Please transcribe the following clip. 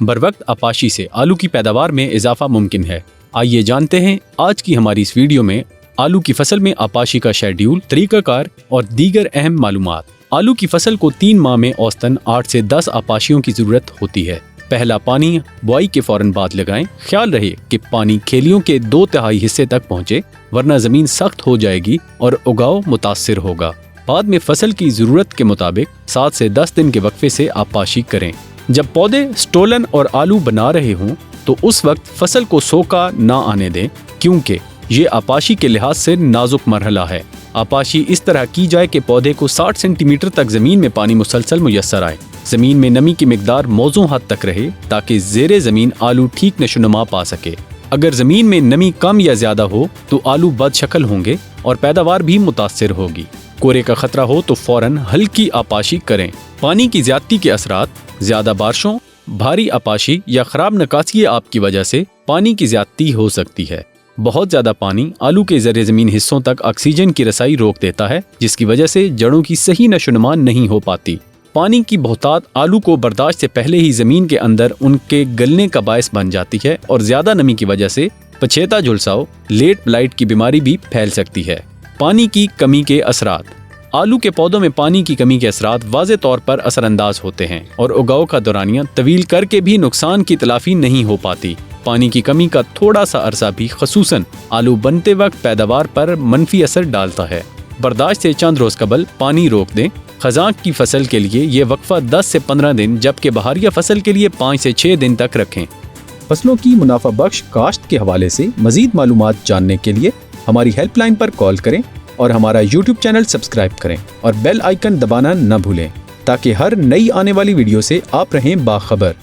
बरवक्त आपाशी से आलू की पैदावार में इजाफा मुमकिन है। आइए जानते हैं आज की हमारी इस वीडियो में आलू की फसल में आपाशी का शेड्यूल, तरीकाकार और दीगर अहम मालूमात। आलू की फसल को 3 माह में औसतन 8 से 10 आपाशियों की जरूरत होती है। पहला पानी बुआई के फौरन बाद लगाएं। ख्याल रहे कि पानी खेलियों के 2/3 हिस्से तक पहुँचे, वरना जमीन सख्त हो जाएगी और उगाव मुतासिर होगा। बाद में फसल की जरूरत के मुताबिक 7 से 10 दिन के वक्फे से आपाशी करें। जब पौधे स्टोलन और आलू बना रहे हों तो उस वक्त फसल को सोखा ना आने दें, क्योंकि ये आपाशी के लिहाज से नाजुक मरहला है। आपाशी इस तरह की जाए कि पौधे को 60 सेंटीमीटर तक जमीन में पानी मुसलसल मुयस्सर आए। जमीन में नमी की मिकदार मौजूद हद तक रहे ताकि ज़ेरे ज़मीन आलू ठीक नशोनुमा पा सके। अगर ज़मीन में नमी कम या ज़्यादा हो तो आलू बदशक्ल होंगे और पैदावार भी मुतासिर होगी। कोरे का खतरा हो तो फौरन हल्की आपाशी करें। पानी की ज़्यादती के असरात, ज़्यादा बारिशों, भारी आपाशी या ख़राब निकासी आब की वजह से पानी की ज़्यादती हो सकती है। बहुत ज़्यादा पानी आलू के ज़रे ज़मीन हिस्सों तक ऑक्सीजन की रसाई रोक देता है, जिसकी वजह से जड़ों की सही नशोनुमा नहीं हो पाती। पानी की बहुतात आलू को बर्दाश्त से पहले ही ज़मीन के अंदर उनके गलने का बायस बन जाती है और ज़्यादा नमी की वजह से पछेता झुलसाव, लेट ब्लाइट की बीमारी भी फैल सकती है। पानी की कमी के असरात। आलू के पौधों में पानी की कमी के असरात वाज़े तौर पर असरअंदाज होते हैं और उगाव का दौरानिया तवील करके भी नुकसान की तलाफी नहीं हो पाती। पानी की कमी का थोड़ा सा अरसा भी खसूसन आलू बनते वक्त पैदावार पर मनफी असर डालता है। बर्दाश्त से चंद रोज कबल पानी रोक दें। खज़ां की फसल के लिए ये वक्फा 10 से 15 दिन, जबकि बहारिया फसल के लिए 5 से 6 दिन तक रखें। फसलों की मुनाफा बख्श काश्त के हवाले से मजीद मालूमात जानने के लिए हमारी हेल्पलाइन पर कॉल करें और हमारा यूट्यूब चैनल सब्सक्राइब करें और बेल आइकन दबाना न भूलें ताकि हर नई आने वाली वीडियो से आप रहें बाखबर।